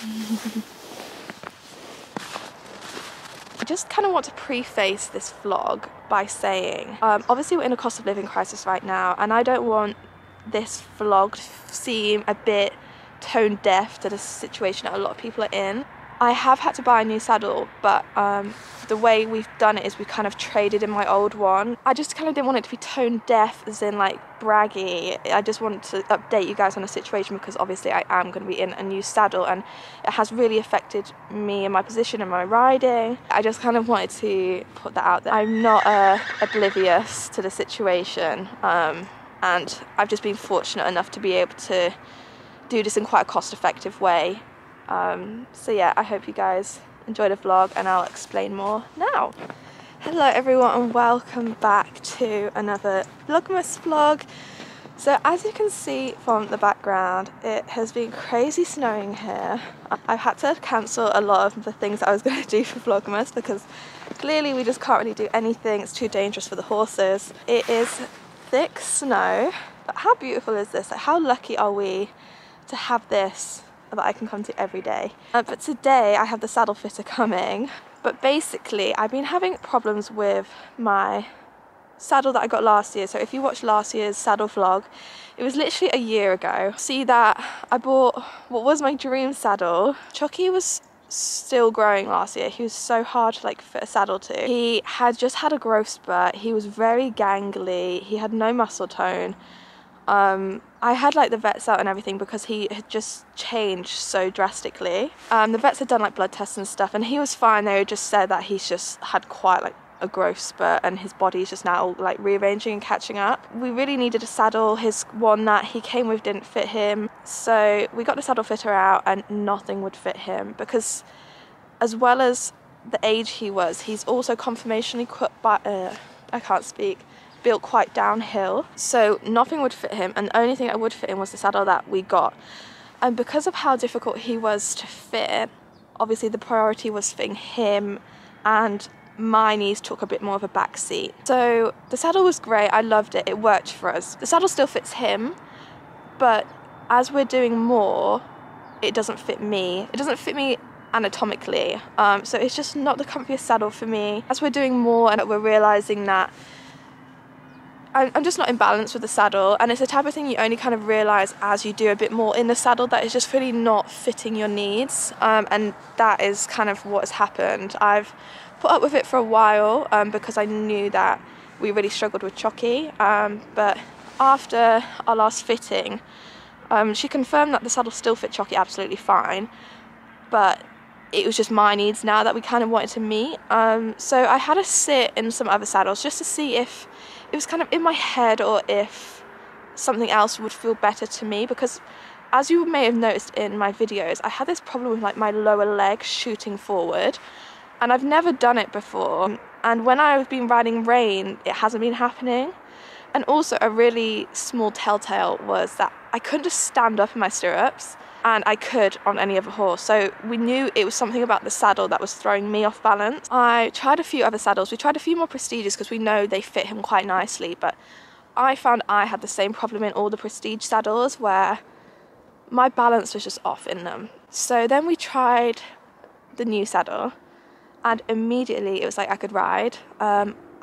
I just kind of want to preface this vlog by saying, obviously we're in a cost of living crisis right now, and I don't want this vlog to seem a bit tone deaf to the situation that a lot of people are in. I have had to buy a new saddle, but the way we've done it is we kind of traded in my old one. I just kind of didn't want it to be tone deaf as in like braggy. I just want to update you guys on the situation because obviously I am going to be in a new saddle and it has really affected me and my position and my riding. I just kind of wanted to put that out there. I'm not oblivious to the situation, and I've just been fortunate enough to be able to do this in quite a cost-effective way. So yeah, I hope you guys enjoy the vlog and I'll explain more now. Hello everyone and welcome back to another Vlogmas vlog. So as you can see from the background, it has been crazy snowing here. I've had to cancel a lot of the things that I was going to do for Vlogmas because clearly we just can't really do anything. It's too dangerous for the horses. It is thick snow, but how beautiful is this? Like, how lucky are we to have this that I can come to every day. But today I have the saddle fitter coming. But basically I've been having problems with my saddle that I got last year. So if you watched last year's saddle vlog, it was literally a year ago. See that I bought what was my dream saddle. Chucky was still growing last year. He was so hard to like fit a saddle to. He had just had a growth spurt. He was very gangly. He had no muscle tone. I had like the vets out and everything because he had just changed so drastically. The vets had done like blood tests and stuff and he was fine. They just said that he's just had quite like a growth spurt and his body's just now like rearranging and catching up. We really needed a saddle. His one that he came with didn't fit him. So we got the saddle fitter out and nothing would fit him because as well as the age he was, he's also conformationally built quite downhill, so nothing would fit him and the only thing that would fit him was the saddle that we got. And because of how difficult he was to fit, obviously the priority was fitting him and my knees took a bit more of a back seat. So the saddle was great, I loved it, it worked for us. The saddle still fits him, but as we're doing more, it doesn't fit me. It doesn't fit me anatomically, so it's just not the comfiest saddle for me. As we're doing more and we're realising that I'm just not in balance with the saddle, and it's the type of thing you only kind of realise as you do a bit more in the saddle that it's just really not fitting your needs, and that is kind of what has happened. I've put up with it for a while because I knew that we really struggled with Chucky, but after our last fitting, she confirmed that the saddle still fit Chucky absolutely fine, but it was just my needs now that we kind of wanted to meet. So I had to sit in some other saddles just to see if it was kind of in my head or if something else would feel better to me, because as you may have noticed in my videos, I had this problem with like my lower leg shooting forward and I've never done it before, and when I've been riding rein it hasn't been happening. And also a really small telltale was that I couldn't just stand up in my stirrups, and I could on any other horse. So we knew it was something about the saddle that was throwing me off balance. I tried a few other saddles. We tried a few more prestiges because we know they fit him quite nicely, but I found I had the same problem in all the prestige saddles where my balance was just off in them. So then we tried the new saddle and immediately it was like I could ride.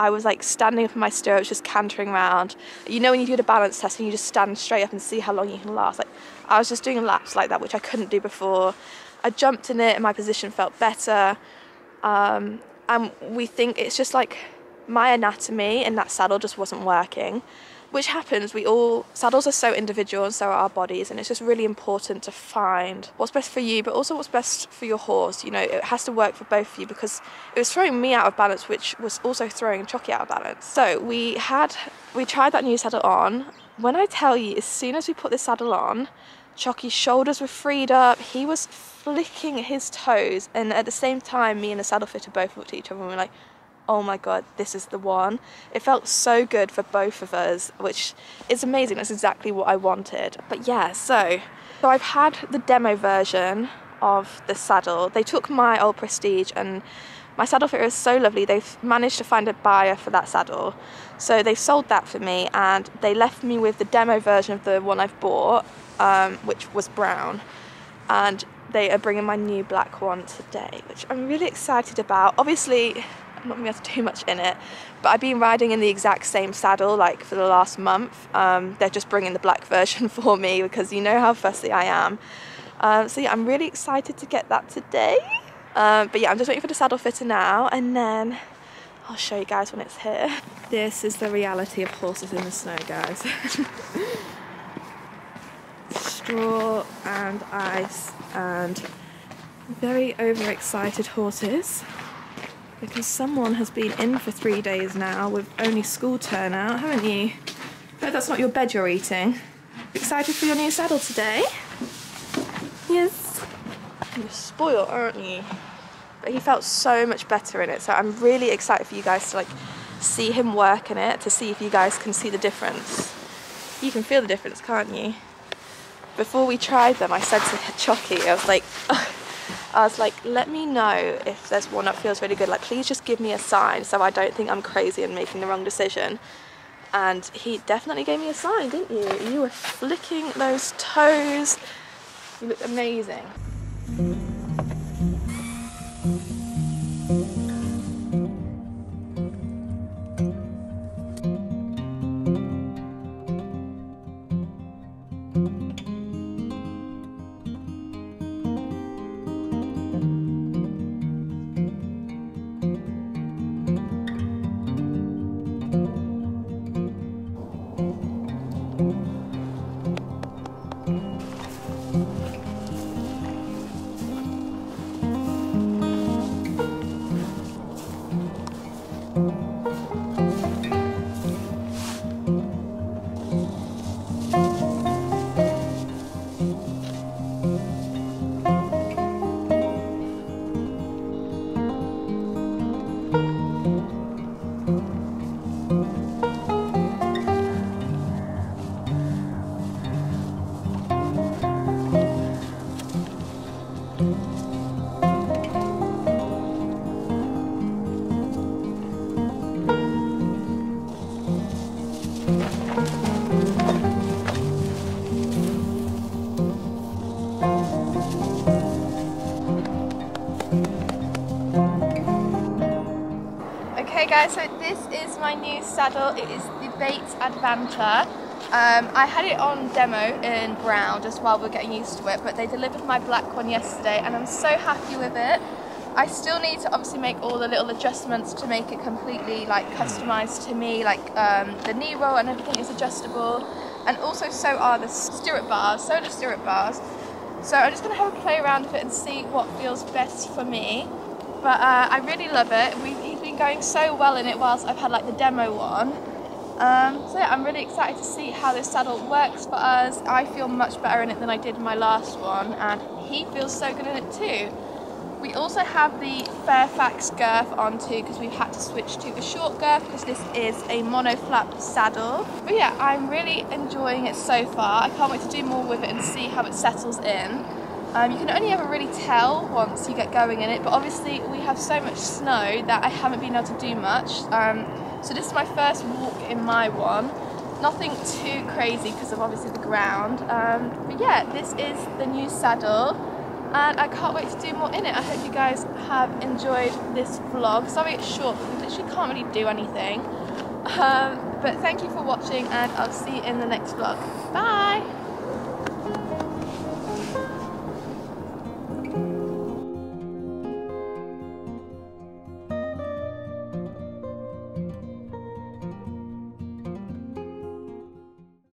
I was like standing up in my stirrups, just cantering around. You know when you do the balance test and you just stand straight up and see how long you can last? Like, I was just doing laps like that, which I couldn't do before. I jumped in it and my position felt better. And we think it's just like my anatomy in that saddle just wasn't working, which happens. Saddles are so individual and so are our bodies, and it's just really important to find what's best for you, but also what's best for your horse. You know, it has to work for both of you because it was throwing me out of balance, which was also throwing Chucky out of balance. So we tried that new saddle on. When I tell you, as soon as we put this saddle on, Chucky's shoulders were freed up, he was flicking his toes, and at the same time me and the saddle fitter both looked at each other and we were like, oh my god, this is the one. It felt so good for both of us, which is amazing. That's exactly what I wanted. But yeah, so I've had the demo version of the saddle. They took my old Prestige, and my saddle fitter is so lovely. They've managed to find a buyer for that saddle. So they sold that for me, and they left me with the demo version of the one I've bought, which was brown. And they are bringing my new black one today, which I'm really excited about. Obviously, I'm not going to be able to do much in it, but I've been riding in the exact same saddle like for the last month. They're just bringing the black version for me because you know how fussy I am. So yeah, I'm really excited to get that today. But yeah, I'm just waiting for the saddle fitter now, and then I'll show you guys when it's here. This is the reality of horses in the snow, guys. Straw and ice and very overexcited horses because someone has been in for 3 days now with only school turnout, haven't you? No, that's not your bed you're eating. Excited for your new saddle today? Yes. You're spoiled, aren't you? But he felt so much better in it, so I'm really excited for you guys to like see him work in it, to see if you guys can see the difference. You can feel the difference, can't you? Before we tried them, I said to Chucky, I was like, let me know if there's one that feels really good. Like, please just give me a sign so I don't think I'm crazy and making the wrong decision. And he definitely gave me a sign, didn't you? You were flicking those toes. You look amazing. Okay guys, so this is my new saddle. It is the Bates Advanta. I had it on demo in brown just while we're getting used to it, but they delivered my black one yesterday and I'm so happy with it. I still need to obviously make all the little adjustments to make it completely like customized to me, like the knee roll and everything is adjustable, and also so are the stirrup bars, so the stirrup bars. So I'm just going to have a play around with it and see what feels best for me. But I really love it. He's been going so well in it whilst I've had like the demo one. So yeah, I'm really excited to see how this saddle works for us. I feel much better in it than I did in my last one, and he feels so good in it too. We also have the Fairfax girth on too because we've had to switch to a short girth because this is a mono flap saddle. But yeah, I'm really enjoying it so far. I can't wait to do more with it and see how it settles in. You can only ever really tell once you get going in it, but obviously we have so much snow that I haven't been able to do much. So this is my first walk in my one. Nothing too crazy because of obviously the ground. But yeah, this is the new saddle and I can't wait to do more in it. I hope you guys have enjoyed this vlog. Sorry it's short, but we literally can't really do anything. But thank you for watching and I'll see you in the next vlog. Bye!